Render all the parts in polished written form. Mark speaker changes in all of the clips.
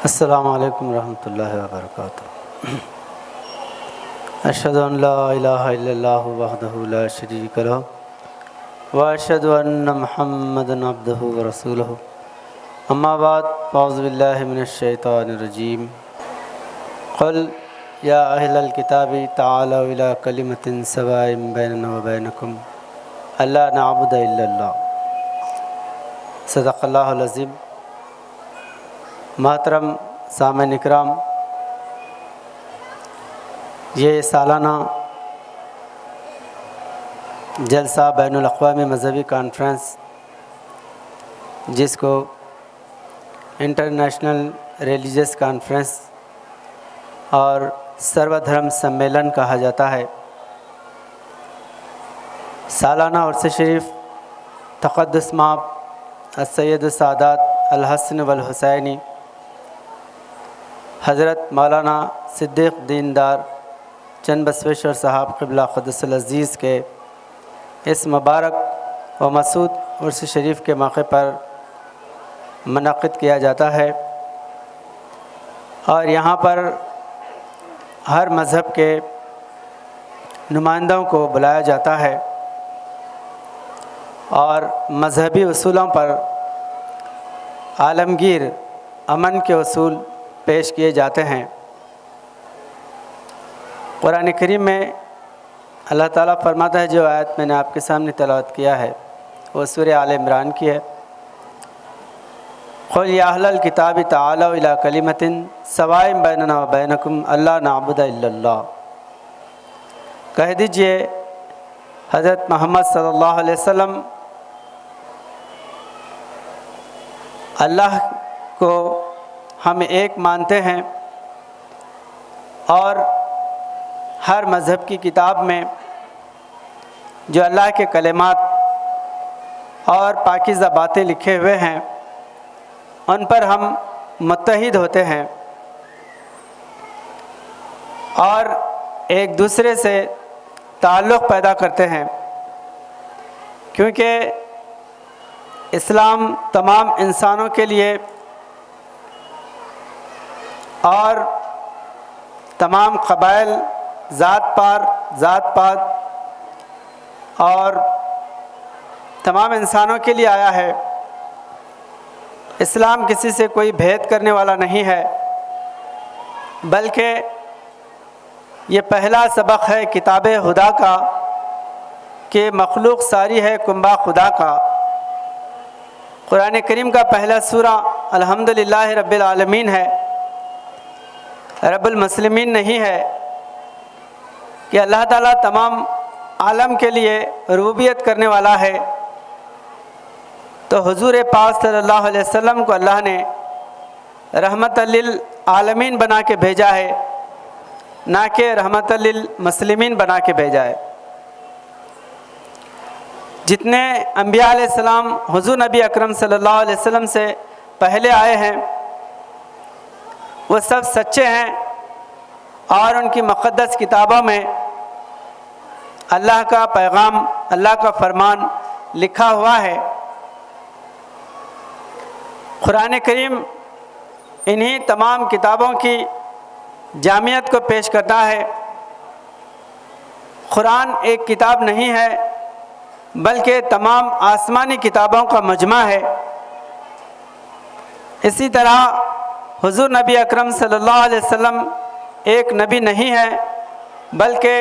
Speaker 1: अस्सलामु अलैकुम रहमतुल्लाहि व बरकातुहू। अशहदु अन ला इलाहा इल्लल्लाहु वहदहु ला शरीक लहु व अशहदु अन्न मुहम्मदन अब्दुहु व रसूलुहु। अम्मा बाद फ़अऊज़ु बिल्लाहि मिनश शैतानिर रजीम। क़ुल या अहलल किताबि तआलौ इला कलिमतिन सवाइन बैनना व बैनकुम अल्ला नअबुद इल्लल्लाह। सदक़ल्लाहुल अज़ीम। मोहतरम सामईन इकराम, ये सालाना जलसा बैनुल अक़वामी मज़हबी कॉन्फ्रेंस, जिसको इंटरनेशनल रिलीजियस कॉन्फ्रेंस और सर्वधर्म सम्मेलन कहा जाता है, सालाना उर्स शरीफ तक़द्दुस माब सैयद सादात अल हसन वल हुसैनी हज़रत मौलाना सिद्दीक़ दीनदार चंद बसवेश्वर साहब क़िबला क़ुद्दुसुल अज़ीज़ के इस मुबारक व मसूद उर्स शरीफ के मौके पर मुनक़्क़िद किया जाता है। और यहाँ पर हर मज़हब के नुमाइंदों को बुलाया जाता है और मज़हबी उसूलों पर आलमगीर अमन के उसूल पेश किए जाते हैं। कुरान करीम में अल्लाह ताला फरमाता है, जो आयत मैंने आपके सामने तिलावत किया है वो सूरह आल इमरान की है। क़ुल या अहलल किताबि तआलौ इला कलिमतिन सवाइन बैनना व बैनकुम अल्ला नअबुद इल्लल्लाह। कह दीजिए, हज़रत मोहम्मद सल्लल्लाहु अलैहि वसल्लम अल्लाह को हम एक मानते हैं और हर मज़हब की किताब में जो अल्लाह के कलिमात और पाकीज़ा बातें लिखे हुए हैं उन पर हम मुत्तहिद होते हैं और एक दूसरे से ताल्लुक़ पैदा करते हैं, क्योंकि इस्लाम तमाम इंसानों के लिए और तमाम क़बाइल, ज़ात पात और तमाम इंसानों के लिए आया है। इस्लाम किसी से कोई भेद करने वाला नहीं है, बल्कि ये पहला सबक है किताब खुदा का कि मखलूक सारी है कुंबा खुदा का। कुरान करीम का पहला सूरा अल्हम्दुलिल्लाह रब्बिल आलमीन है, रब्बुल मुस्लिमीन नहीं है, कि अल्लाह ताला तमाम आलम के लिए रुबूबियत करने वाला है। तो हुजूर पाक सल्लल्लाहु अलैहि वसल्लम को अल्लाह ने रहमतल लिल आलमीन बना के भेजा है, ना कि रहमतल लिल मुस्लिमीन बना के भेजा है। जितने अंबिया अलैहिस्सलाम हुजूर नबी अकरम सल्लल्लाहु अलैहि वसल्लम से पहले आए हैं वो सब सच्चे हैं और उनकी मुक़द्दस किताबों में अल्लाह का पैगाम, अल्लाह का फरमान लिखा हुआ है। कुरान करीम इन्हीं तमाम किताबों की जामियत को पेश करता है। कुरान एक किताब नहीं है, बल्कि तमाम आसमानी किताबों का मजमा है। इसी तरह हुजूर नबी अकरम सल्लल्लाहु अलैहि वसल्लम एक नबी नहीं है, बल्कि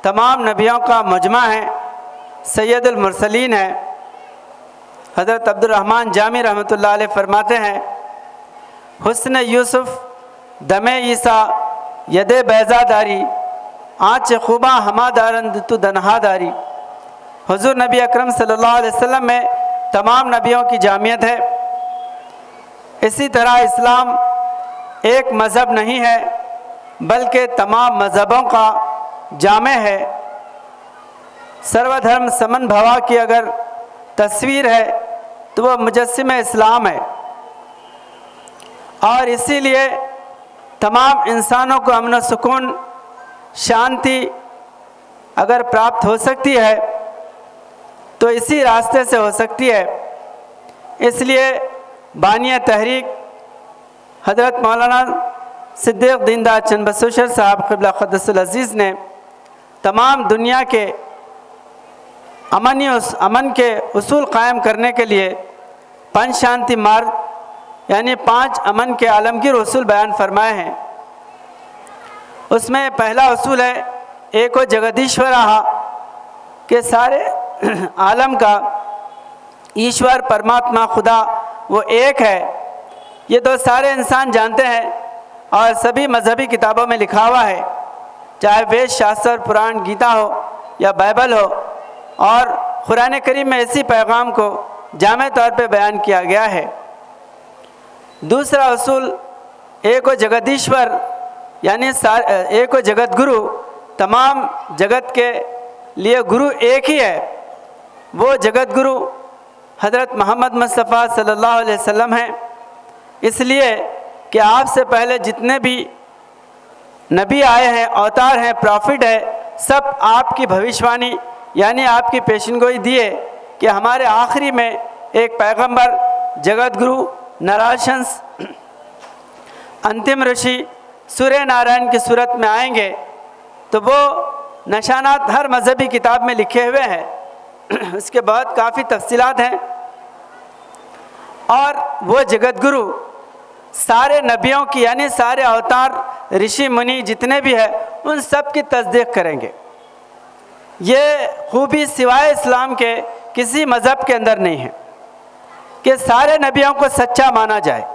Speaker 1: तमाम नबियों का मजमा है, सैयदुल मुरसलीन है। हज़रत अब्दुर्रहमान जामी रहमतुल्लाह अलैह फरमाते हैं, हुस्न यूसुफ दमे ईसा यदे बैज़ादारी आँच खूबा हमादारंद तु दनहादारी। हुजूर नबी अकरम सल्लल्लाहु अलैहि वसल्लम में तमाम नबियों की जामियत है। इसी तरह इस्लाम एक मज़हब नहीं है, बल्कि तमाम मज़हबों का जामे है। सर्वधर्म समन भवा की अगर तस्वीर है तो वह मुजस्सिम इस्लाम है। और इसीलिए तमाम इंसानों को अमन सुकून, शांति अगर प्राप्त हो सकती है तो इसी रास्ते से हो सकती है। इसलिए बानिया तहरीक हज़रत मौलाना सिद्दीक़ दीनदयाल चंद बसोशर साहब क़िबला क़द्दसुल अज़ीज़ ने तमाम दुनिया के अमन के उसूल कायम करने के लिए पंच शांति मार्ग यानी 5 अमन के आलमगीर उसूल बयान फरमाए हैं। उसमें पहला उसूल है एको जगदीश्वरः, के सारे आलम का ईश्वर परमात्मा खुदा वो एक है। ये तो सारे इंसान जानते हैं और सभी मजहबी किताबों में लिखा हुआ है, चाहे वेद शास्त्र पुराण गीता हो या बाइबल हो, और कुरान करीम में इसी पैगाम को जामे तौर पे बयान किया गया है। दूसरा उसूल एको जगदीश्वर यानी एको जगत गुरु, तमाम जगत के लिए गुरु एक ही है। वो जगत गुरु हज़रत मोहम्मद मुस्तफ़ा सल्लल्लाहु अलैहि वसल्लम हैं। इसलिए कि आपसे पहले जितने भी नबी आए हैं, अवतार हैं, प्रॉफिट है, सब आपकी भविष्यवाणी यानी आपकी पेशनगोई दिए कि हमारे आखिरी में एक पैगंबर जगत गुरु नराशंस अंतिम ऋषि सूर्य नारायण की सूरत में आएंगे। तो वो निशानात हर मजहबी किताब में लिखे हुए हैं। उसके बाद काफ़ी तफसीलात हैं। और वो जगत गुरु सारे नबियों की यानी सारे अवतार ऋषि मुनि जितने भी हैं उन सब की तस्दीक करेंगे। ये खूबी सिवाय इस्लाम के किसी मज़हब के अंदर नहीं है कि सारे नबियों को सच्चा माना जाए।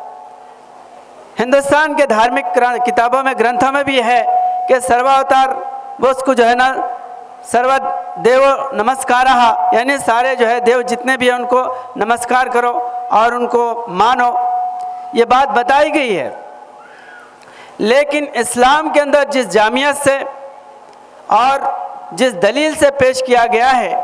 Speaker 1: हिंदुस्तान के धार्मिक किताबों में ग्रंथों में भी है कि सर्वावतार वो उसको जो है ना सर्वदेव नमस्कारः यानी सारे जो है देव जितने भी हैं उनको नमस्कार करो और उनको मानो, ये बात बताई गई है। लेकिन इस्लाम के अंदर जिस जामियत से और जिस दलील से पेश किया गया है,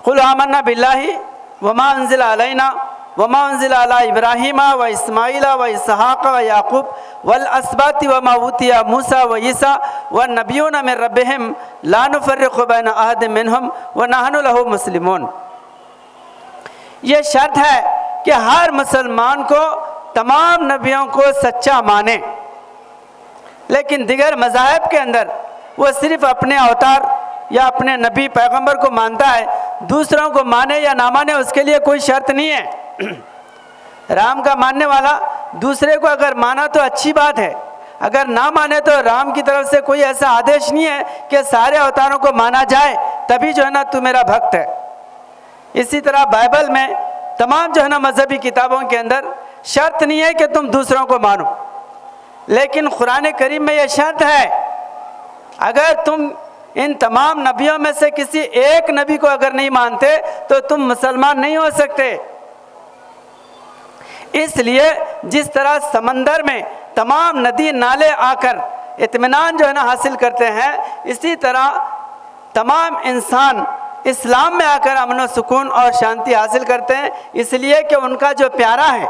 Speaker 1: कुल आमन्ना बिल्लाहि वमा उन्ज़िला अलैना वमा उन्ज़िला अला इब्राहीम व इस्माईल व इसहाक़ व याक़ूब वल अस्बाति वमा ऊतिया मूसा व ईसा व नबियुना मिन रब्बिहिम ला नुफ़र्रिक़ु बैन अहदिम मिनहुम व नहनु लहु मुस्लिमून। ये शर्त है कि हर मुसलमान को तमाम नबियों को सच्चा माने। लेकिन दिगर मज़ाहिब के अंदर वो सिर्फ़ अपने अवतार या अपने नबी पैगंबर को मानता है, दूसरों को माने या ना माने उसके लिए कोई शर्त नहीं है। राम का मानने वाला दूसरे को अगर माना तो अच्छी बात है, अगर ना माने तो राम की तरफ से कोई ऐसा आदेश नहीं है कि सारे अवतारों को माना जाए तभी जो है ना तू मेरा भक्त है। इसी तरह बाइबल में तमाम जो है ना मजहबी किताबों के अंदर शर्त नहीं है कि तुम दूसरों को मानो, लेकिन कुरान करीम में यह शर्त है अगर तुम इन तमाम नबियों में से किसी एक नबी को अगर नहीं मानते तो तुम मुसलमान नहीं हो सकते। इसलिए जिस तरह समंदर में तमाम नदी नाले आकर इत्मीनान जो है ना हासिल करते हैं, इसी तरह तमाम इंसान इस्लाम में आकर अमन व सुकून और शांति हासिल करते हैं। इसलिए कि उनका जो प्यारा है,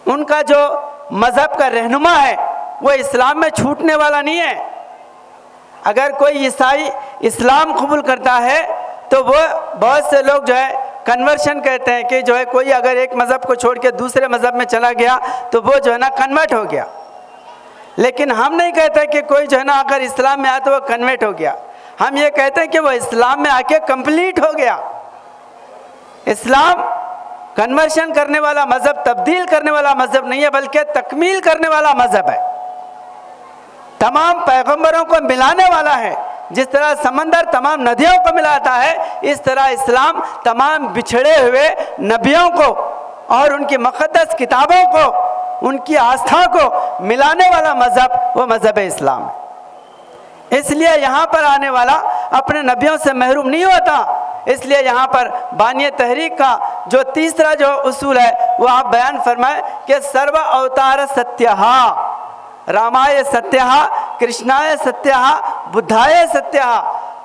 Speaker 1: उनका जो मज़हब का रहनुमा है वो इस्लाम में छूटने वाला नहीं है। अगर कोई ईसाई इस्लाम कबूल करता है तो वो बहुत से लोग जो है कन्वर्शन कहते हैं कि जो है कोई अगर एक मज़हब को छोड़ के दूसरे मज़हब में चला गया तो वो जो है ना कन्वर्ट हो गया। लेकिन हम नहीं कहते कि कोई जो है ना अगर इस्लाम में आया तो वो कन्वर्ट हो गया। हम ये कहते हैं कि वो इस्लाम में आके कंप्लीट हो गया। इस्लाम कन्वर्शन करने वाला मज़हब, तब्दील करने वाला मज़हब नहीं है, बल्कि तकमील करने वाला मज़हब है। तमाम पैगंबरों को मिलाने वाला है। जिस तरह समंदर तमाम नदियों को मिलाता है, इस तरह इस्लाम तमाम बिछड़े हुए नबियों को और उनकी मुक़द्दस किताबों को, उनकी आस्था को मिलाने वाला मज़हब वो मज़हब इस्लाम है। इसलिए यहाँ पर आने वाला अपने नबियों से महरूम नहीं होता। इसलिए यहाँ पर बानी तहरीक का जो तीसरा जो उसूल है वो आप बयान फरमाए कि सर्व अवतार सत्यः, रामाय सत्यः, कृष्णाय सत्यः, बुद्धाय सत्यः।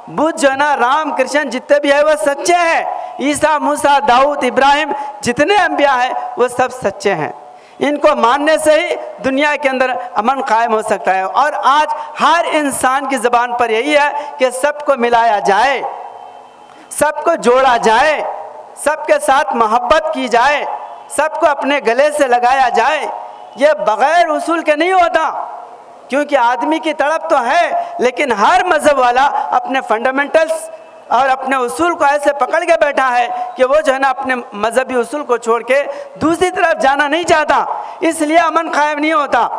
Speaker 1: बुद्ध जो है ना, राम कृष्ण जितने भी है वो सच्चे हैं। ईसा मूसा दाऊद इब्राहिम जितने अंबिया हैं वो सब सच्चे हैं। इनको मानने से ही दुनिया के अंदर अमन कायम हो सकता है। और आज हर इंसान की ज़बान पर यही है कि सबको मिलाया जाए, सबको जोड़ा जाए, सबके साथ मोहब्बत की जाए, सबको अपने गले से लगाया जाए। ये बग़ैर उसूल के नहीं होता, क्योंकि आदमी की तड़प तो है, लेकिन हर मज़हब वाला अपने फंडामेंटल्स और अपने उसूल को ऐसे पकड़ के बैठा है कि वो जो है ना अपने मजहबी उसूल को छोड़ के दूसरी तरफ जाना नहीं चाहता, इसलिए अमन कायम नहीं होता।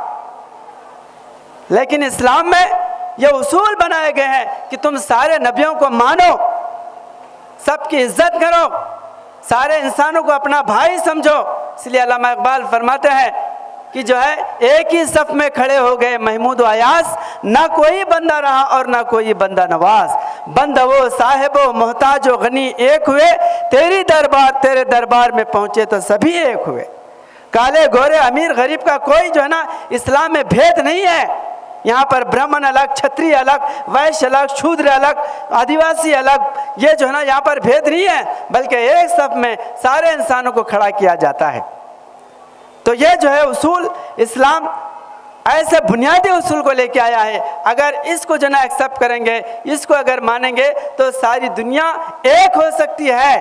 Speaker 1: लेकिन इस्लाम में ये उसूल बनाए गए हैं कि तुम सारे नबियों को मानो, सबकी इज्जत करो, सारे इंसानों को अपना भाई समझो। इसलिए अल्लामा इकबाल फरमाते हैं कि जो है एक ही सफ में खड़े हो गए महमूद व अयास, ना कोई बंदा रहा और ना कोई बंदा नवाज, बंदा वो साहिबो मोहताज व गनी एक हुए, तेरे दरबार में पहुंचे तो सभी एक हुए। काले गोरे अमीर गरीब का कोई जो है ना इस्लाम में भेद नहीं है। यहाँ पर ब्राह्मण अलग, क्षत्रिय अलग, वैश्य अलग, शूद्र अलग, आदिवासी अलग, ये जो है ना यहाँ पर भेद नहीं है, बल्कि एक सफ में सारे इंसानों को खड़ा किया जाता है। तो ये जो है उसूल इस्लाम ऐसे बुनियादी उसूल को लेके आया है। अगर इसको जो ना एक्सेप्ट करेंगे, इसको अगर मानेंगे तो सारी दुनिया एक हो सकती है,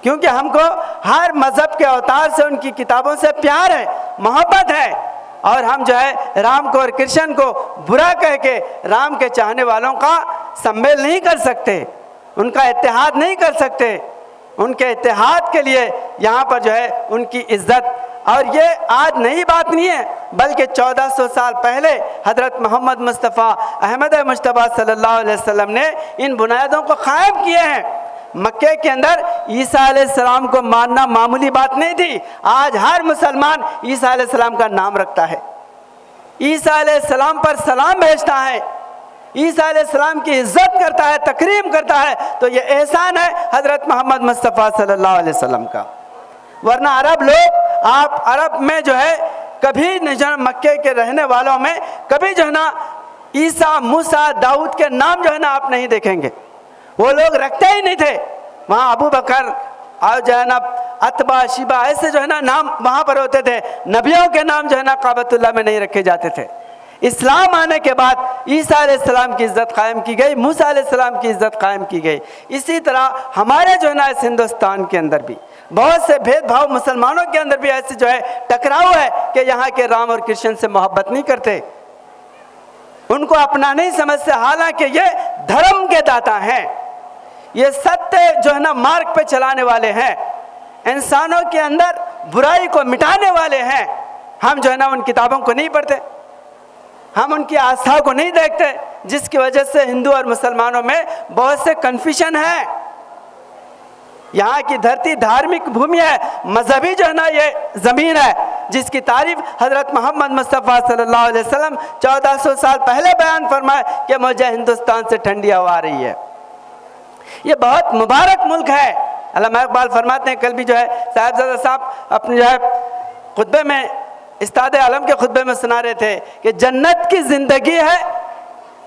Speaker 1: क्योंकि हमको हर मज़हब के अवतार से, उनकी किताबों से प्यार है, मोहब्बत है, और हम जो है राम को और कृष्ण को बुरा कह के राम के चाहने वालों का सम्मेल नहीं कर सकते, उनका इत्तेहाद नहीं कर सकते। उनके इत्तेहाद के लिए यहाँ पर जो है उनकी इज्जत, और ये आज नई बात नहीं है, बल्कि 1400 साल पहले हज़रत मोहम्मद मुस्तफ़ा अहमद मुश्तबा सल्लल्लाहु अलैहि वसल्लम ने इन बुनियादों को कायम किए हैं। मक्के के अंदर ईसा अलैहिस्सलाम को मानना मामूली बात नहीं थी। आज हर मुसलमान ईसा अलैहिस्सलाम का नाम रखता है, ईसा अलैहिस्सलाम पर सलाम भेजता है, ईसा अलैहिस्सलाम की इज्जत करता है, तकरीम करता है। तो ये एहसान है हज़रत मोहम्मद मुस्तफ़ा सल्लल्लाहु अलैहि वसल्लम का। वरना अरब लोग, आप अरब में जो है कभी न जो मक्के के रहने वालों में कभी जो है ना ईसा, मूसा, दाऊद के नाम जो है ना आप नहीं देखेंगे, वो लोग रखते ही नहीं थे। वहाँ अबू बकर और जो है ना अतबा, शिबा, ऐसे जो है ना नाम वहाँ पर होते थे। नबियों के नाम जो है ना काबतुल्लाह में नहीं रखे जाते थे। इस्लाम आने के बाद ईसा अलैहिस्सलाम की इज़्ज़त कायम की गई, मूसा अलैहिस्सलाम की इज़्ज़त कायम की गई। इसी तरह हमारे जो है ना इस हिंदुस्तान के अंदर भी बहुत से भेदभाव, मुसलमानों के अंदर भी ऐसे जो है टकराव है कि यहाँ के राम और कृष्ण से मोहब्बत नहीं करते, उनको अपना नहीं समझते, हालांकि ये धर्म के दाता हैं, ये सत्य जो है ना मार्ग पे चलाने वाले हैं, इंसानों के अंदर बुराई को मिटाने वाले हैं। हम जो है ना उन किताबों को नहीं पढ़ते, हम उनकी आस्था को नहीं देखते, जिसकी वजह से हिंदू और मुसलमानों में बहुत से कन्फ्यूजन है। यहाँ की धरती धार्मिक भूमि है, मजहबी जो है ना ये ज़मीन है, जिसकी तारीफ हज़रत मोहम्मद मुस्तफ़ा सल्लल्लाहु अलैहि वसल्लम 1400 साल पहले बयान फरमाए कि मुझे हिंदुस्तान से ठंडी हवा आ रही है। ये बहुत मुबारक मुल्क है। अल्लामा इकबाल फरमाते हैं, कल भी जो है साहिबजादा साहब अपने जो है खुतबे में, उस्ताद आलम के खुतबे में सुना रहे थे कि जन्नत की ज़िंदगी है,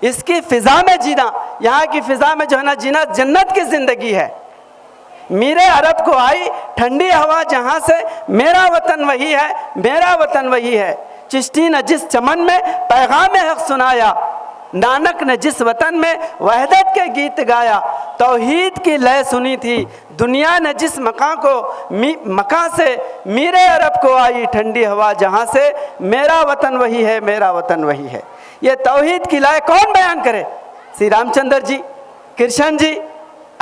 Speaker 1: इसकी फ़िज़ा में जीना, यहाँ की फ़िज़ा में जो है ना जीना जन्नत की ज़िंदगी है। मीरे अरब को आई ठंडी हवा जहाँ से, मेरा वतन वही है, मेरा वतन वही है। चिश्ती ने जिस चमन में पैगाम हक़ सुनाया, नानक ने जिस वतन में वहदत के गीत गाया, तौहीद की लय सुनी थी दुनिया ने जिस मकां से, मीरे अरब को आई ठंडी हवा जहाँ से, मेरा वतन वही है, मेरा वतन वही है। ये तौहीद की लय कौन बयान करे? श्री रामचंद्र जी, कृष्ण जी,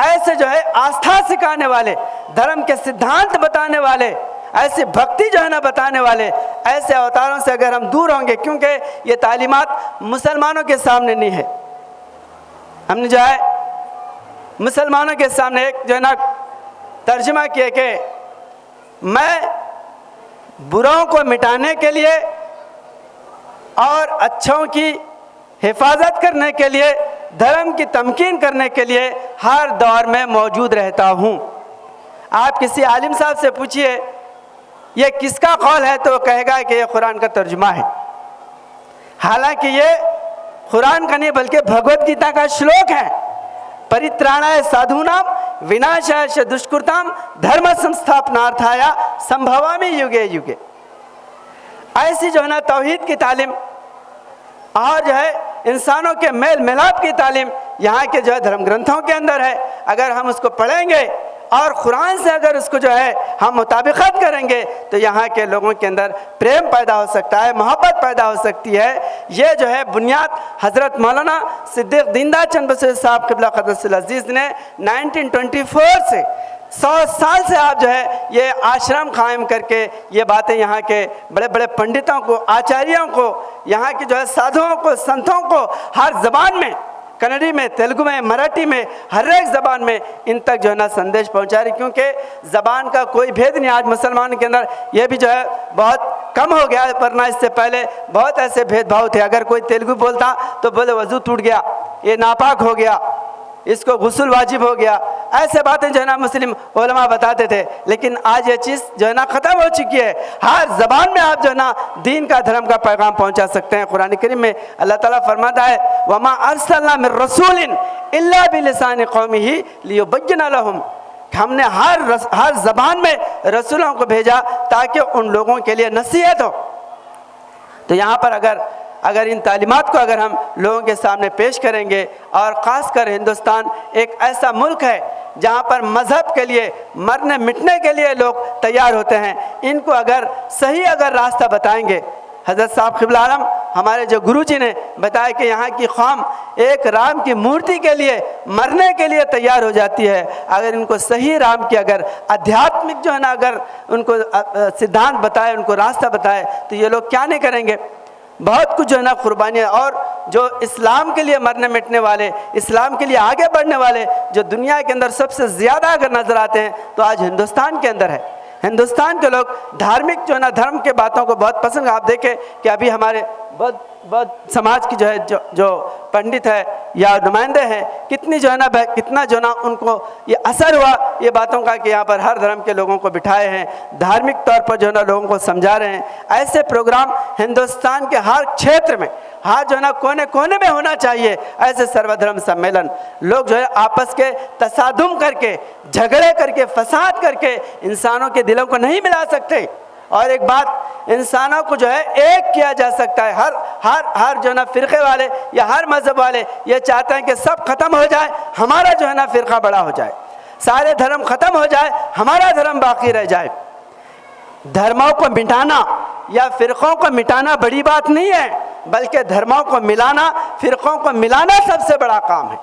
Speaker 1: ऐसे जो है आस्था सिखाने वाले, धर्म के सिद्धांत बताने वाले, ऐसे भक्ति जो है ना बताने वाले, ऐसे अवतारों से अगर हम दूर होंगे, क्योंकि ये तालीमात मुसलमानों के सामने नहीं है। हमने जो है मुसलमानों के सामने एक जो है ना तर्जुमा किया कि मैं बुरों को मिटाने के लिए और अच्छों की हिफाजत करने के लिए, धर्म की तमकीन करने के लिए हर दौर में मौजूद रहता हूँ। आप किसी आलिम साहब से पूछिए ये किसका कौल है, तो कहेगा कि ये कुरान का तर्जुमा है। हालांकि ये कुरान का नहीं बल्कि भगवत गीता का श्लोक है। परित्राणाय साधूनाम विनाशाय दुष्कृताम धर्म संस्थापनार्थाय संभवामि युगे युगे। ऐसी जो है ना तौहीद की तालीम और जो है इंसानों के मेल मिलाप की तालीम यहाँ के जो है धर्म ग्रंथों के अंदर है। अगर हम उसको पढ़ेंगे और कुरान से अगर उसको जो है हम मुताबिकत करेंगे तो यहाँ के लोगों के अंदर प्रेम पैदा हो सकता है, मोहब्बत पैदा हो सकती है। ये जो है बुनियाद हज़रत मौलाना सिद्दीक़ दीनदयाल चंद बख्शी साहब क़िबला क़द्दसुल अज़ीज़ ने 1924 से 100 साल से आप जो है ये आश्रम कायम करके ये बातें यहाँ के बड़े बड़े पंडितों को, आचार्यों को, यहाँ के जो है साधुओं को, संतों को हर ज़बान में, कन्नड़ी में, तेलुगु में, मराठी में, हर एक ज़बान में इन तक जो है ना संदेश पहुँचा रही। क्योंकि ज़बान का कोई भेद नहीं आज मुसलमान के अंदर, ये भी जो है बहुत कम हो गया, वरना इससे पहले बहुत ऐसे भेदभाव थे। अगर कोई तेलुगु बोलता तो बोले वज़ू टूट गया, ये नापाक हो गया, इसको गुस्ल वाजिब हो गया, ऐसे बातें जो है ना मुस्लिम उलमा बताते थे। लेकिन आज ये चीज़ जो है ना ख़त्म हो चुकी है। हर ज़बान में आप जो है ना दीन का, धर्म का पैगाम पहुंचा सकते हैं। कुरान करीम में अल्लाह ताला फरमाता है वमा अरसलना मिन रसूलिन इल्ला बिलिसानि कौमिही लियुबय्यिना लहुम, हमने हर ज़बान में रसूलों को भेजा ताकि उन लोगों के लिए नसीहत हो। तो यहाँ पर अगर इन तालीमात को अगर हम लोगों के सामने पेश करेंगे, और ख़ासकर हिंदुस्तान एक ऐसा मुल्क है जहाँ पर मज़हब के लिए मरने मिटने के लिए लोग तैयार होते हैं, इनको अगर सही रास्ता बताएंगे। हज़रत साहब क़िबला आलम हमारे जो गुरुजी ने बताया कि यहाँ की कौम एक राम की मूर्ति के लिए मरने के लिए तैयार हो जाती है। अगर इनको सही राम की अगर आध्यात्मिक जो है ना अगर उनको सिद्धांत बताए, उनको रास्ता बताए, तो ये लोग क्या नहीं करेंगे। बहुत कुछ जो है ना कुर्बानियाँ, और जो इस्लाम के लिए मरने मिटने वाले, इस्लाम के लिए आगे बढ़ने वाले जो दुनिया के अंदर सबसे ज़्यादा अगर नज़र आते हैं तो आज हिंदुस्तान के अंदर है। हिंदुस्तान के लोग धार्मिक जो है ना धर्म के बातों को बहुत पसंद। आप देखें कि अभी हमारे बहुत समाज की जो है जो पंडित है या नुमाइंदे हैं, कितनी जो है ना कितना जो है ना उनको ये असर हुआ ये बातों का कि यहाँ पर हर धर्म के लोगों को बिठाए हैं, धार्मिक तौर पर जो है ना लोगों को समझा रहे हैं। ऐसे प्रोग्राम हिंदुस्तान के हर क्षेत्र में, हर जो है ना कोने कोने में होना चाहिए। ऐसे सर्वधर्म सम्मेलन लोग जो है आपस के तसादुम करके, झगड़े करके, फसाद करके इंसानों के दिलों को नहीं मिला सकते। और एक बात, इंसानों को जो है एक किया जा सकता है। हर जो है ना फ़िरक़े वाले या हर मज़हब वाले ये चाहते हैं कि सब ख़त्म हो जाए, हमारा जो है ना फ़िरक़ा बड़ा हो जाए, सारे धर्म ख़त्म हो जाए, हमारा धर्म बाकी रह जाए। धर्मों को मिटाना या फ़िरक़ों को मिटाना बड़ी बात नहीं है, बल्कि धर्मों को मिलाना, फ़िरक़ों को मिलाना सबसे बड़ा काम है।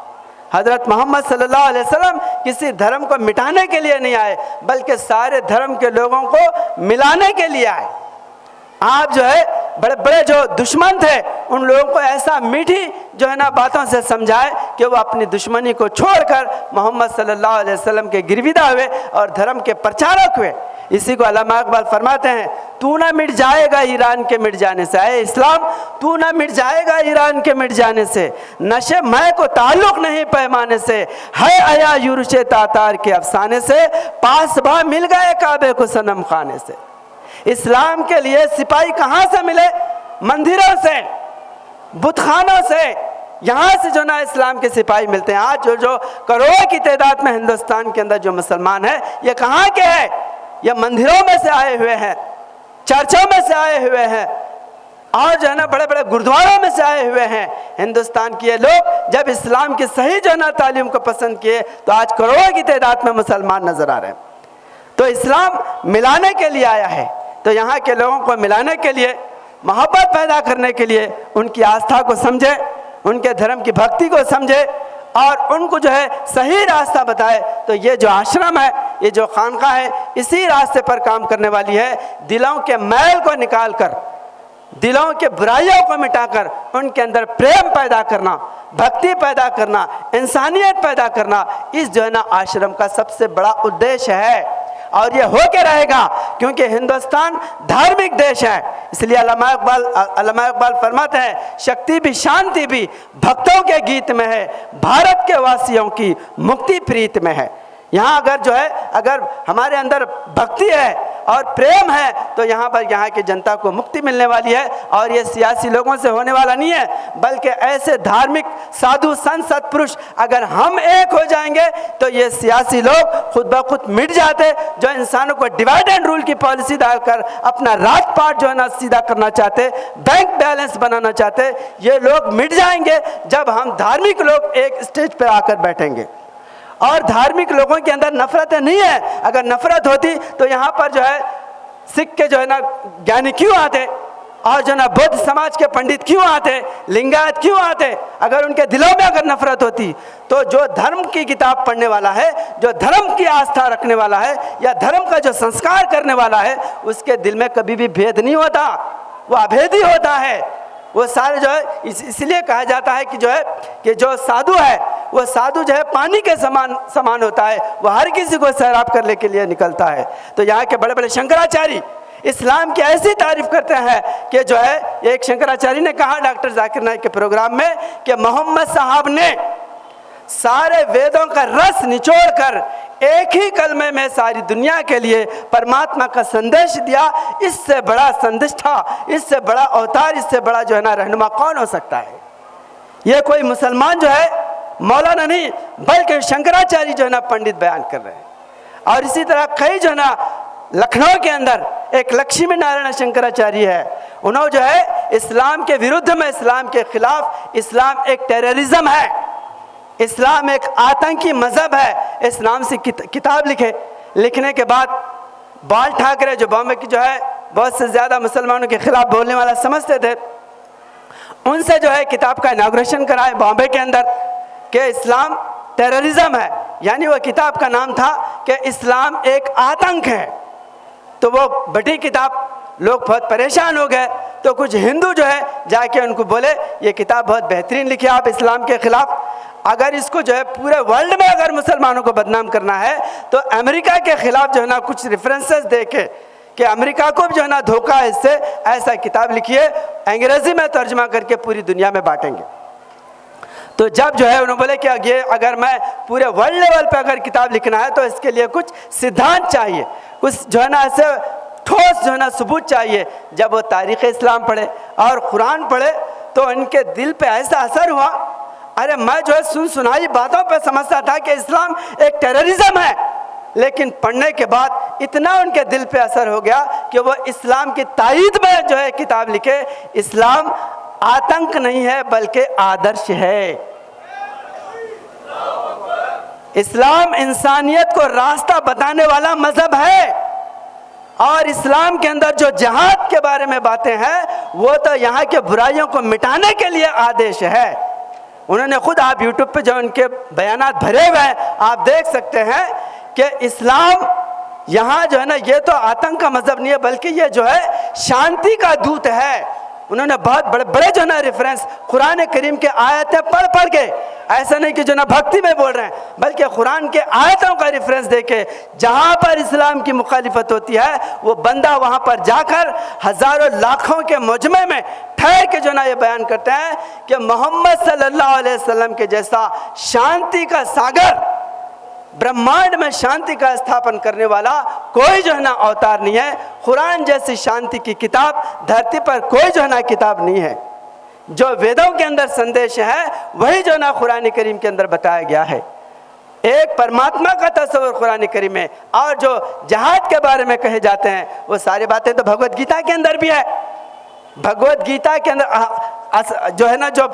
Speaker 1: हज़रत मोहम्मद सल्लल्लाहु अलैहि वसल्लम किसी धर्म को मिटाने के लिए नहीं आए, बल्कि सारे धर्म के लोगों को मिलाने के लिए आए। आप जो है बड़े बड़े जो दुश्मन थे उन लोगों को ऐसा मीठी जो है ना बातों से समझाए कि वो अपनी दुश्मनी को छोड़कर मोहम्मद सल्लल्लाहु अलैहि वसल्लम के गिरविदा हुए और धर्म के प्रचारक हुए। इसी को अल्लामा इकबाल फरमाते हैं, तू ना मिट जाएगा ईरान के मिट जाने से, ऐ इस्लाम तू ना मिट जाएगा ईरान के मिट जाने से, नशे मैं को ताल्लुक़ नहीं पैमाने से, है आया यूरुशे तातार के अफसाने से, पासबा मिल गए काबे को सनम खाने से। इस्लाम के लिए सिपाही कहाँ से मिले? मंदिरों से, बुतखानों से, यहाँ से जो ना इस्लाम के सिपाही मिलते हैं। आज जो करोड़ों की तादाद में हिंदुस्तान के अंदर जो मुसलमान है, ये कहाँ के हैं? ये मंदिरों में से आए हुए हैं, चर्चों में से आए हुए हैं, और जो है ना बड़े बड़े गुरुद्वारों में से आए हुए हैं। हिंदुस्तान के ये लोग जब इस्लाम की सही जो है ना तालीम को पसंद किए तो आज करोड़ों की तादाद में मुसलमान नज़र आ रहे हैं। तो इस्लाम मिलाने के लिए आया है। तो यहाँ के लोगों को मिलाने के लिए, मोहब्बत पैदा करने के लिए, उनकी आस्था को समझे, उनके धर्म की भक्ति को समझे और उनको जो है सही रास्ता बताए। तो ये जो आश्रम है, ये जो खानका है, इसी रास्ते पर काम करने वाली है। दिलों के मैल को निकाल कर, दिलों के बुराइयों को मिटाकर उनके अंदर प्रेम पैदा करना, भक्ति पैदा करना, इंसानियत पैदा करना, इस जो है ना आश्रम का सबसे बड़ा उद्देश्य है। और ये होके रहेगा, क्योंकि हिंदुस्तान धार्मिक देश है। इसलिए अल्लामा इकबाल फरमाते हैं, शक्ति भी शांति भी भक्तों के गीत में है, भारत के वासियों की मुक्ति प्रीत में है। यहाँ अगर हमारे अंदर भक्ति है और प्रेम है तो यहाँ पर यहाँ की जनता को मुक्ति मिलने वाली है। और ये सियासी लोगों से होने वाला नहीं है, बल्कि ऐसे धार्मिक साधु संत सत्पुरुष अगर हम एक हो जाएंगे तो ये सियासी लोग खुद ब खुद मिट जाते। जो इंसानों को डिवाइड एंड रूल की पॉलिसी डालकर अपना राजपाट जो है ना सीधा करना चाहते, बैंक बैलेंस बनाना चाहते, ये लोग मिट जाएंगे जब हम धार्मिक लोग एक स्टेज पर आकर बैठेंगे। और धार्मिक लोगों के अंदर नफरतें नहीं है। अगर नफरत होती तो यहाँ पर जो है सिख के जो है ना ज्ञानी क्यों आते, और जो ना बौद्ध समाज के पंडित क्यों आते, लिंगायत क्यों आते? अगर उनके दिलों में अगर नफरत होती तो जो धर्म की किताब पढ़ने वाला है, जो धर्म की आस्था रखने वाला है, या धर्म का जो संस्कार करने वाला है, उसके दिल में कभी भी भेद नहीं होता, वो अभेदी होता है। वो सारे जो है इसलिए कहा जाता है कि जो है कि जो साधु है वो साधु जो है पानी के समान होता है, वो हर किसी को सैराब करने के लिए निकलता है। तो यहाँ के बड़े बड़े शंकराचार्य इस्लाम की ऐसी तारीफ करते हैं कि जो है एक शंकराचार्य ने कहा डॉक्टर जाकिर नाइक के प्रोग्राम में कि मोहम्मद साहब ने सारे वेदों का रस निचोड़कर एक ही कलमे में सारी दुनिया के लिए परमात्मा का संदेश दिया। इससे बड़ा संदिष्टा, इससे बड़ा अवतार, इससे बड़ा जो है ना रहनुमा कौन हो सकता है? ये कोई मुसलमान जो है मौलाना नहीं बल्कि शंकराचार्य जो है ना पंडित बयान कर रहे हैं। और इसी तरह कई जो है ना लखनऊ के अंदर एक लक्ष्मी नारायण शंकराचार्य है, उन्होंने जो है इस्लाम के विरुद्ध में, इस्लाम के खिलाफ, इस्लाम एक टेररिज्म है, इस्लाम एक आतंकी मजहब है, इस नाम से किताब लिखने के बाद बाल ठाकरे जो बॉम्बे की जो है बहुत से ज़्यादा मुसलमानों के खिलाफ बोलने वाला समझते थे, उनसे जो है किताब का इनाग्रेशन कराए बॉम्बे के अंदर कि इस्लाम टेररिज्म है। यानी वो किताब का नाम था कि इस्लाम एक आतंक है। तो वो बड़ी किताब, लोग बहुत परेशान हो गए। तो कुछ हिंदू जो है जाके उनको बोले ये किताब बहुत बेहतरीन लिखी आप इस्लाम के खिलाफ, अगर इसको जो है पूरे वर्ल्ड में अगर मुसलमानों को बदनाम करना है तो अमेरिका के खिलाफ जो है ना कुछ रेफरेंसेस देके कि अमेरिका को भी जो है ना धोखा है इससे, ऐसा किताब लिखिए, अंग्रेजी में तर्जमा करके पूरी दुनिया में बांटेंगे। तो जब जो है उन्होंने बोले कि ये अगर मैं पूरे वर्ल्ड लेवल पे अगर किताब लिखना है तो इसके लिए कुछ सिद्धांत चाहिए, कुछ जो है ना ऐसे ठोस जो है ना सबूत चाहिए। जब वो तारीख़ इस्लाम पढ़े और कुरान पढ़े तो उनके दिल पे ऐसा असर हुआ, अरे मैं जो है सुनाई बातों पे समझता था कि इस्लाम एक टेररिज्म है, लेकिन पढ़ने के बाद इतना उनके दिल पे असर हो गया कि वो इस्लाम की तायीद में जो है किताब लिखे, इस्लाम आतंक नहीं है बल्कि आदर्श है। इस्लाम इंसानियत को रास्ता बताने वाला मजहब है। और इस्लाम के अंदर जो जिहाद के बारे में बातें हैं वो तो यहाँ के बुराइयों को मिटाने के लिए आदेश है। उन्होंने खुद, आप यूट्यूब पे जो उनके बयानात भरे हुए हैं आप देख सकते हैं कि इस्लाम यहाँ जो है ना ये तो आतंक का मजहब नहीं है बल्कि ये जो है शांति का दूत है। उन्होंने बहुत बड़े बड़े जो ना रेफरेंस कुरान करीम के आयतें पढ़ के, ऐसा नहीं कि जो ना भक्ति में बोल रहे हैं बल्कि कुरान के आयतों का रेफरेंस देके जहाँ पर इस्लाम की मुखालिफत होती है वो बंदा वहाँ पर जाकर हज़ारों लाखों के मुजमे में ठहर के जो ना ये बयान करते हैं कि मोहम्मद सल्लल्लाहु अलैहि वसल्लम के जैसा शांति का सागर, ब्रह्मांड में शांति का स्थापन करने वाला कोई जो है ना अवतार नहीं है। कुरान जैसी शांति की किताब धरती पर कोई जो है ना किताब नहीं है। जो वेदों के अंदर संदेश है वही जो ना कुरान करीम के अंदर बताया गया है। एक परमात्मा का तस्वर कुरान करीम में, और जो जहाद के बारे में कहे जाते हैं वो सारी बातें तो भगवत गीता के अंदर भी है। भगवत गीता के अंदर जो है ना जो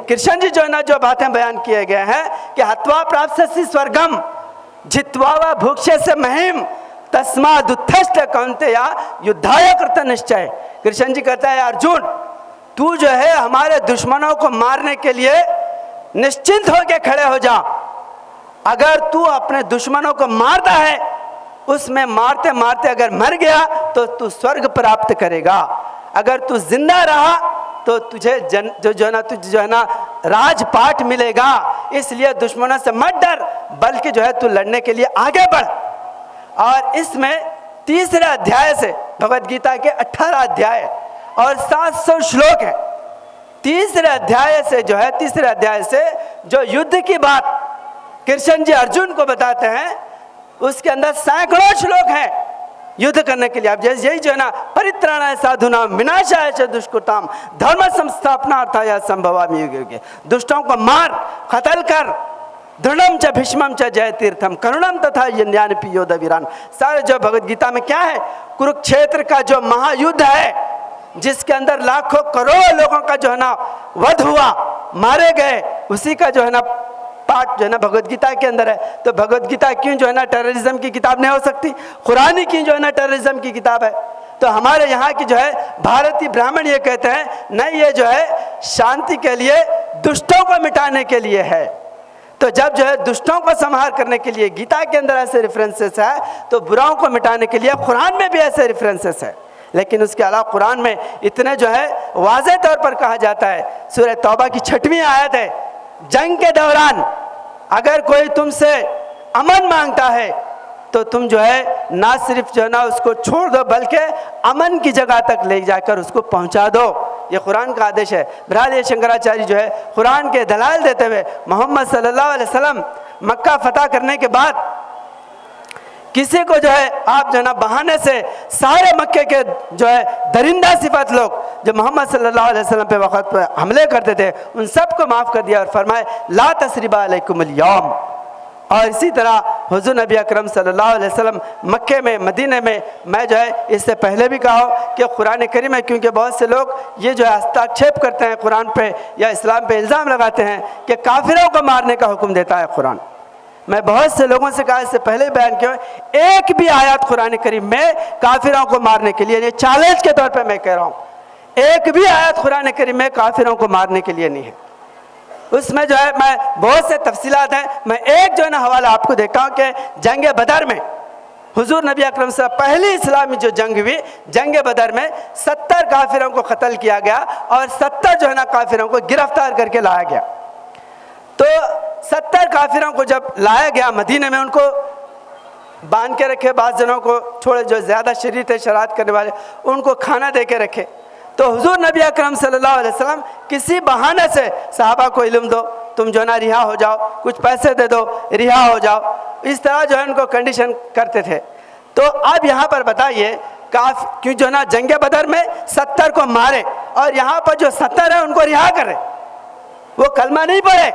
Speaker 1: कृष्ण जी जो है ना जो बातें बयान किए गए हैं कि हत्वा प्राप्त स्वर्गम जित्वा व भुक्षे से महिम तस्मादुत्थष्ट कौन्तेय युद्धाय कृत निश्चय। कृष्ण जी कहता है अर्जुन तू जो है हमारे दुश्मनों को मारने के लिए निश्चिंत होकर खड़े हो जा। अगर तू अपने दुश्मनों को मारता है, उसमें मारते मारते अगर मर गया तो तू स्वर्ग प्राप्त करेगा। अगर तू जिंदा रहा तो तुझे जो है ना राजपाट मिलेगा। इसलिए दुश्मनों से मत डर बल्कि जो है तू लड़ने के लिए आगे बढ़। और इसमें तीसरे अध्याय से, भगवत गीता के 18 अध्याय और 700 श्लोक हैं। तीसरे अध्याय से जो युद्ध की बात कृष्ण जी अर्जुन को बताते हैं उसके अंदर सैकड़ों श्लोक हैं युद्ध करने के लिए। आप जैसे यही जो है ना परित्राणाय साधूनाम विनाशाय च दुष्कृताम धर्म संस्थापनार्थाय संभवामि युगे युगे। दुष्टों को मार, कत्ल कर। दृढ़म च भीष्मम च जय तीर्थम करुणम तथा यन्यान पियोद वीरान। सारे जो भगवत गीता में क्या है, कुरुक्षेत्र का जो महायुद्ध है जिसके अंदर लाखों करोड़ों लोगों का जो है ना वध हुआ, मारे गए, उसी का जो है ना पार्ट जो है ना भगवद गीता के अंदर है, तो भगवद गीता क्यों जो है ना टेररिज्म की किताब नहीं हो सकती? कुरान ही क्यों जो है ना टेररिज्म की किताब है? तो हमारे यहाँ की जो है भारतीय ब्राह्मण ये कहते हैं नहीं, ये जो है शांति के लिए, दुष्टों को मिटाने के लिए है। तो जब जो है दुष्टों को संहार करने के लिए गीता के अंदर ऐसे रेफरेंसेस है, तो बुराओं को मिटाने के लिए कुरान में भी ऐसे रेफरेंसेस है। लेकिन उसके अलावा कुरान में इतने जो है वाज़ेह तौर पर कहा जाता है, सूरह तौबा की 6वीं आयत है, जंग के दौरान अगर कोई तुमसे अमन मांगता है तो तुम जो है ना सिर्फ जो है ना उसको छोड़ दो, बल्कि अमन की जगह तक ले जाकर उसको पहुंचा दो। ये कुरान का आदेश है। बहरहाल ये शंकराचार्य जो है कुरान के दलाइल देते हुए मोहम्मद सल्लल्लाहु अलैहि वसल्लम मक्का फतह करने के बाद किसी को जो है आप जो है ना बहाने से सारे मक्के के जो है दरिंदा सिफत लोग जो मोहम्मद सल्लल्लाहु अलैहि वसल्लम पे वक़्त पे हमले करते थे, उन सबको माफ़ कर दिया और फरमाए ला तसरिबा अलैकुमुल यौम। और इसी तरह हुज़ूर नबी अकरम सल्लल्लाहु अलैहि वसल्लम मक्के में, मदीने में, मैं जो है इससे पहले भी कहा हो कि कुरान करीम है, क्योंकि बहुत से लोग ये जो है हस्तक्षेप करते हैं कुरान पे या इस्लाम पे इल्ज़ाम लगाते हैं कि काफिरों को मारने का हुक्म देता है कुरान। मैं बहुत से लोगों से कहा, इससे पहले बयान किया, एक भी आयत कुरान करीम में काफिरों को मारने के लिए, ये चैलेंज के तौर पे मैं कह रहा हूँ, एक भी आयत कुरान करीम में काफिरों को मारने के लिए नहीं है। उसमें जो है मैं बहुत से तफसीलात हैं, मैं एक जो है ना हवाला आपको देखता हूँ कि जंग बदर में हुजूर नबी अकरम से पहली इस्लामी जो जंग हुई, जंग बदर में 70 काफिरों को कत्ल किया गया और 70 जो है ना काफिरों को गिरफ्तार करके लाया गया। तो 70 काफिरों को जब लाया गया मदीने में, उनको बांध के रखे, बाद जनों को छोड़े, जो ज़्यादा शरीर थे शरारत करने वाले उनको खाना दे के रखे। तो हुजूर नबी अकरम सल्लल्लाहु अलैहि वसल्लम किसी बहाने से साहबा को इल्म दो, तुम जो है ना रिहा हो जाओ, कुछ पैसे दे दो, रिहा हो जाओ, इस तरह जो है उनको कंडीशन करते थे। तो अब यहाँ पर बताइए क्यों जो है ना जंग बदर में 70 को मारे और यहाँ पर जो 70 है उनको रिहा करे, वो कलमा नहीं पढ़े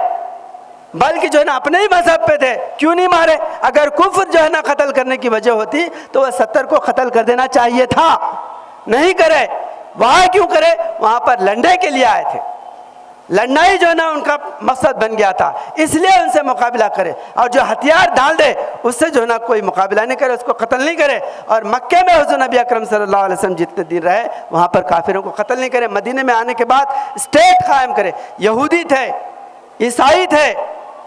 Speaker 1: बल्कि जो है ना अपने ही मजहब पे थे, क्यों नहीं मारे? अगर कुफ्र जो है ना कत्ल करने की वजह होती तो वह 70 को कत्ल कर देना चाहिए था, नहीं करे। वहाँ क्यों करे? वहाँ पर लड़ने के लिए आए थे, लड़ना ही जो है ना उनका मकसद बन गया था, इसलिए उनसे मुकाबला करे। और जो हथियार डाल दे उससे जो है ना कोई मुकाबला नहीं करे, उसको कत्ल नहीं करे। और मक्के में हुज़ूर नबी अकरम सल्लल्लाहु अलैहि वसल्लम जितने दिन रहे वहाँ पर काफिरों को कत्ल नहीं करे। मदीने में आने के बाद स्टेट कायम करे। यहूदी थे, ईसाई थे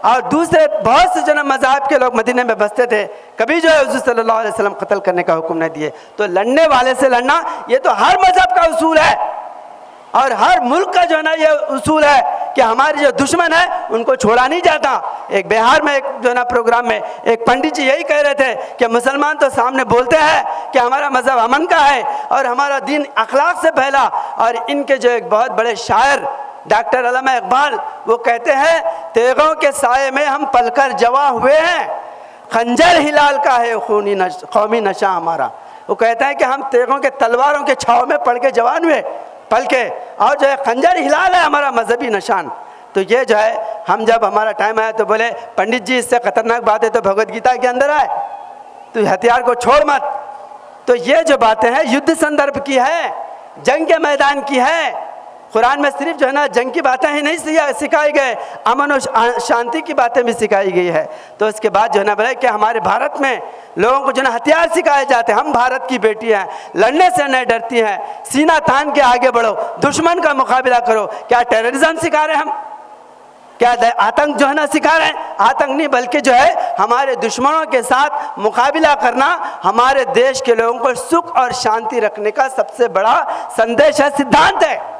Speaker 1: और दूसरे बहुत से जो ना मज़हब के लोग मदीने में बसते थे, कभी जो है हुज़ूर सल्लल्लाहु अलैहि वसल्लम कत्ल करने का हुक्म नहीं दिए। तो लड़ने वाले से लड़ना ये तो हर मज़हब का उसूल है और हर मुल्क का जो है ना ये उसूल है कि हमारे जो दुश्मन है उनको छोड़ा नहीं जाता। एक बिहार में एक जो है ना प्रोग्राम में एक पंडित जी यही कह रहे थे कि मुसलमान तो सामने बोलते हैं कि हमारा मज़हब अमन का है और हमारा दीन अखलाक से फैला, और इनके जो एक बहुत बड़े शायर डॉक्टर अल्लामा इकबाल वो कहते हैं तेगों के साये में हम पलकर जवा हुए हैं, खंजर हिलाल का है कौमी नशा हमारा। वो कहता है कि हम तेगों के तलवारों के छाव में पड़ के जवान हुए पल के, और जो है खंजर हिलाल है हमारा मजहबी निशान। तो ये जो है हम जब हमारा टाइम आया तो बोले पंडित जी इससे खतरनाक बात है तो भगवद गीता के अंदर आए, तो हथियार को छोड़ मत। तो ये जो बातें हैं युद्ध संदर्भ की है, जंग के मैदान की है। कुरान में सिर्फ जो है ना जंग की बातें ही नहीं सिखाई गए, अमन और शांति की बातें भी सिखाई गई है। तो उसके बाद जो है ना बोले कि हमारे भारत में लोगों को जो है हथियार सिखाए जाते हैं, हम भारत की बेटी हैं, लड़ने से नहीं डरती हैं, सीना तान के आगे बढ़ो, दुश्मन का मुकाबला करो। क्या टेररिज्म सिखा रहे हैं हम? क्या आतंक जो है ना सिखा रहे हैं? आतंक नहीं, बल्कि जो है हमारे दुश्मनों के साथ मुकाबला करना हमारे देश के लोगों को सुख और शांति रखने का सबसे बड़ा संदेश है, सिद्धांत है।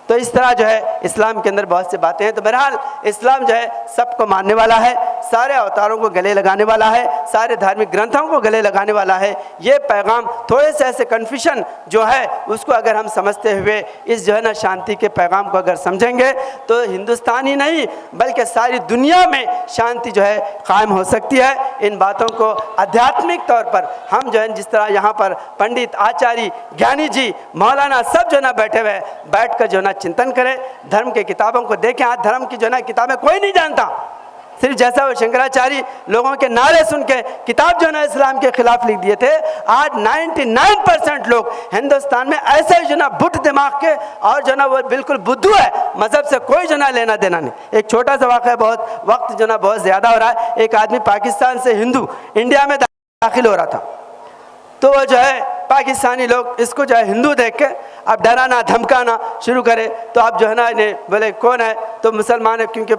Speaker 1: तो इस तरह जो है इस्लाम के अंदर बहुत सी बातें हैं। तो बहरहाल इस्लाम जो है सबको मानने वाला है, सारे अवतारों को गले लगाने वाला है, सारे धार्मिक ग्रंथों को गले लगाने वाला है। ये पैगाम थोड़े से ऐसे कन्फ्यूजन जो है उसको अगर हम समझते हुए इस जो है ना शांति के पैगाम को अगर समझेंगे तो हिंदुस्तान ही नहीं बल्कि सारी दुनिया में शांति जो है कायम हो सकती है। इन बातों को आध्यात्मिक तौर पर हम जो है जिस तरह यहाँ पर पंडित, आचार्य, ज्ञानी जी, मौलाना सब जो ना बैठे हुए बैठ कर जो ना चिंतन करें, धर्म के किताबों को देखें। आज धर्म की जो ना किताबें कोई नहीं जानता, सिर्फ जैसा वो शंकराचार्य लोगों के नारे सुन के किताब जो है ना इस्लाम के खिलाफ लिख दिए थे, आज 99% लोग हिंदुस्तान में ऐसे जो ना बुद्ध दिमाग के और जो ना वो बिल्कुल बुद्धू है, मजहब से कोई जो ना लेना देना नहीं। एक छोटा सा वाक़या, बहुत वक्त जो ना बहुत ज़्यादा हो रहा है। एक आदमी पाकिस्तान से हिंदू इंडिया में दाखिल हो रहा था, तो वो जो है पाकिस्तानी लोग इसको जो है हिंदू देख के अब डराना धमकाना शुरू करे। तो आप जो है ना इन्हें बोले कौन है, तो मुसलमान है, क्योंकि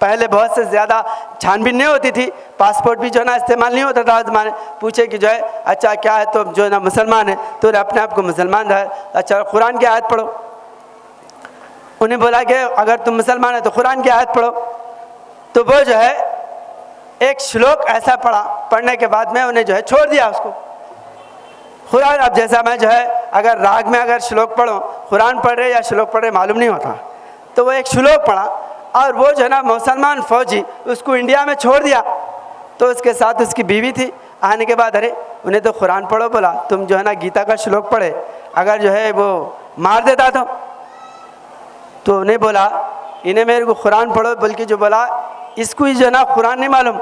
Speaker 1: पहले बहुत से ज़्यादा छानबीन नहीं होती थी, पासपोर्ट भी जो है ना इस्तेमाल नहीं होता था ज़माने। पूछे कि जो है अच्छा क्या है, तो जो है ना मुसलमान है, तो अपने आप को मुसलमान है, अच्छा कुरान की आयत पढ़ो। उन्हें बोला कि अगर तुम मुसलमान है तो कुरान की आयत पढ़ो। तो वो जो है एक श्लोक ऐसा पढ़ा, पढ़ने के बाद में उन्हें जो है छोड़ दिया उसको कुरान। अब जैसा मैं जो है अगर राग में अगर श्लोक पढ़ूँ, कुरान पढ़ रहे या श्लोक पढ़ रहे मालूम नहीं होता, तो वो एक श्लोक पढ़ा और वो जो है ना मुसलमान फौजी उसको इंडिया में छोड़ दिया। तो उसके साथ उसकी बीवी थी। आने के बाद अरे उन्हें तो कुरान पढ़ो बोला, तुम जो है ना गीता का श्लोक पढ़े, अगर जो है वो मार देता तो उन्हें बोला इन्हें मेरे को कुरान पढ़ो, बल्कि जो बोला इसको ही जो है ना कुरान नहीं मालूम,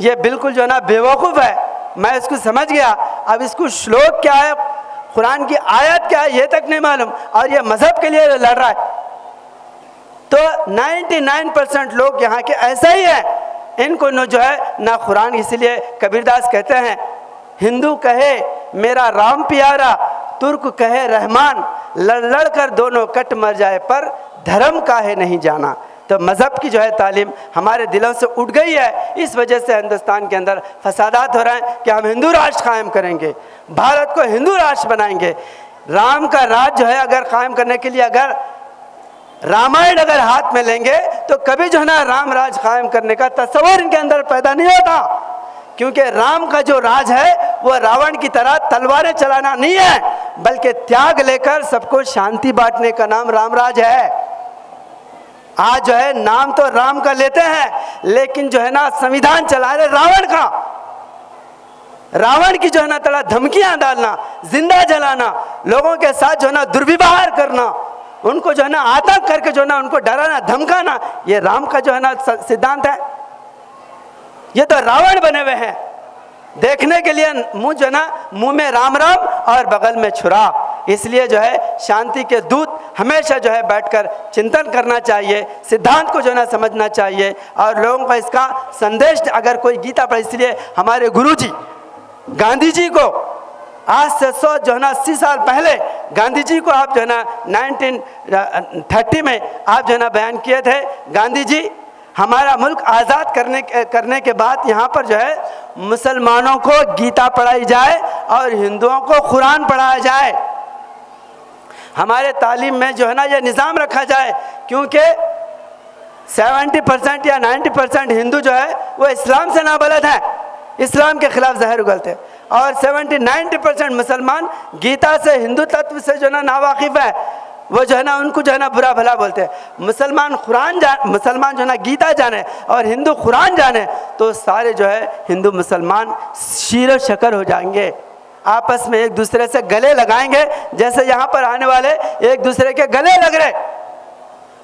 Speaker 1: ये बिल्कुल जो है ना बेवकूफ़ है। मैं इसको समझ गया, अब इसको श्लोक क्या है, कुरान की आयत क्या है, ये तक नहीं मालूम, और ये मज़हब के लिए लड़ रहा है। तो 99% लोग यहाँ के ऐसा ही है, इनको न जो है ना कुरान। इसलिए कबीरदास कहते हैं हिंदू कहे मेरा राम प्यारा, तुर्क कहे रहमान, लड़ लड़ कर दोनों कट मर जाए पर धर्म काहे नहीं जाना। तो मज़हब की जो है तालीम हमारे दिलों से उठ गई है। इस वजह से हिंदुस्तान के अंदर फसादात हो रहे हैं कि हम हिंदू राष्ट्र कायम करेंगे, भारत को हिंदू राष्ट्र बनाएंगे। राम का राज जो है अगर कायम करने के लिए अगर रामायण अगर हाथ में लेंगे तो कभी जो है ना राम राज कायम करने का तस्वर इनके अंदर पैदा नहीं होता, क्योंकि राम का जो राज है वो रावण की तरह तलवारें चलाना नहीं है, बल्कि त्याग लेकर सबको शांति बांटने का नाम राम राज है। आज जो है नाम तो राम का लेते हैं, लेकिन जो है ना संविधान चला रहे रावण का। रावण की जो है ना तड़ा धमकियां डालना, जिंदा जलाना, लोगों के साथ जो है ना दुर्व्यवहार करना, उनको जो है ना आतंक करके जो है ना उनको डराना धमकाना, ये राम का जो है ना सिद्धांत है। ये तो रावण बने हुए हैं, देखने के लिए मुंह जो है ना मुंह में राम राम और बगल में छुरा। इसलिए जो है शांति के दूत हमेशा जो है बैठकर चिंतन करना चाहिए, सिद्धांत को जो है ना समझना चाहिए और लोगों को इसका संदेश अगर कोई गीता पढ़े। इसलिए हमारे गुरुजी गांधी जी को आज से 100 जो है ना 80 साल पहले गांधी जी को आप जो है ना 1930 में आप जो है ना बयान किए थे। गांधी जी हमारा मुल्क आज़ाद करने के बाद यहाँ पर जो है मुसलमानों को गीता पढ़ाई जाए और हिंदुओं को कुरान पढ़ाया जाए। हमारे तालीम में जो है ना ये निज़ाम रखा जाए, क्योंकि 70% या 90% हिंदू जो है वो इस्लाम से नाबलद हैं, इस्लाम के ख़िलाफ़ जहर उगलते हैं, और 70-90% मुसलमान गीता से हिंदू तत्व से जो है ना नावाकिफ़ है, वो जो है ना उनको जो है ना बुरा भला बोलते हैं। मुसलमान जो है ना गीता जाने और हिंदू कुरान जाने तो सारे जो है हिंदू मुसलमान शीरो शकर हो जाएंगे, आपस में एक दूसरे से गले लगाएंगे, जैसे यहाँ पर आने वाले एक दूसरे के गले लग रहे।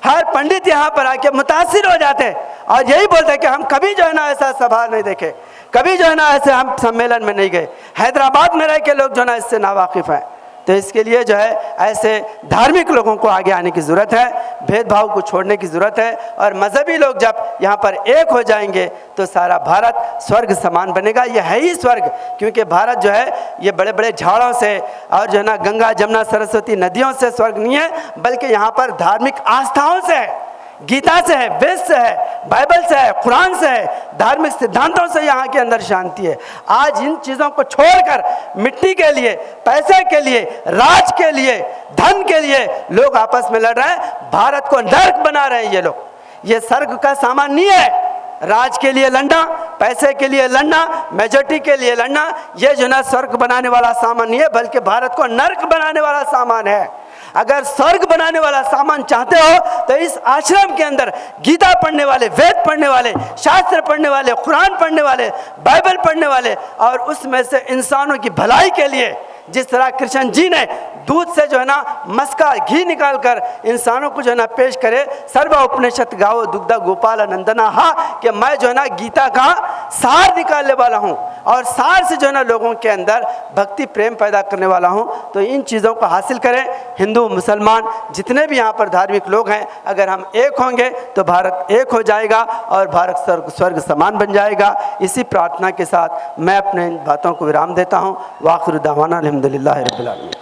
Speaker 1: हर पंडित यहाँ पर आके मुतासिर हो जाते हैं और यही बोलते हैं कि हम कभी जो है ना ऐसा सभा नहीं देखे, कभी जो है ना ऐसे हम सम्मेलन में नहीं गए। हैदराबाद में रह के लोग जो है ना इससे नावाकिफ़ हैं। तो इसके लिए जो है ऐसे धार्मिक लोगों को आगे आने की ज़रूरत है, भेदभाव को छोड़ने की ज़रूरत है, और मजहबी लोग जब यहाँ पर एक हो जाएंगे तो सारा भारत स्वर्ग समान बनेगा। ये है ही स्वर्ग, क्योंकि भारत जो है ये बड़े बड़े झाड़ों से और जो है ना गंगा जमुना सरस्वती नदियों से स्वर्ग नहीं है, बल्कि यहाँ पर धार्मिक आस्थाओं से है, गीता से है, वेद से है, बाइबल से है, कुरान से है, धार्मिक सिद्धांतों से यहाँ के अंदर शांति है। आज इन चीज़ों को छोड़कर मिट्टी के लिए, पैसे के लिए, राज के लिए, धन के लिए लोग आपस में लड़ रहे हैं, भारत को नर्क बना रहे हैं ये लोग। ये स्वर्ग का सामान नहीं है। राज के लिए लड़ना, पैसे के लिए लड़ना, मेजॉरिटी के लिए लड़ना, ये जो ना स्वर्ग बनाने वाला सामान नहीं है, बल्कि भारत को नर्क बनाने वाला सामान है। अगर स्वर्ग बनाने वाला सामान चाहते हो तो इस आश्रम के अंदर गीता पढ़ने वाले, वेद पढ़ने वाले, शास्त्र पढ़ने वाले, कुरान पढ़ने वाले, बाइबल पढ़ने वाले, और उसमें से इंसानों की भलाई के लिए जिस तरह कृष्ण जी ने दूध से जो है ना मस्का घी निकाल कर इंसानों को जो है ना पेश करे, सर्व उपनिषद गाओ दुग्धा गोपाल नंदना, हाँ कि मैं जो है ना गीता का सार निकालने वाला हूँ और सार से जो है ना लोगों के अंदर भक्ति प्रेम पैदा करने वाला हूँ। तो इन चीज़ों को हासिल करें। हिंदू मुसलमान जितने भी यहाँ पर धार्मिक लोग हैं, अगर हम एक होंगे तो भारत एक हो जाएगा और भारत स्वर्ग समान बन जाएगा। इसी प्रार्थना के साथ मैं अपने इन बातों को विराम देता हूँ। वाखिर दावाना अल्हम्दुलिल्लाहि रब्बिल आलमीन।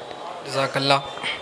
Speaker 2: जज़ाकल्लाह।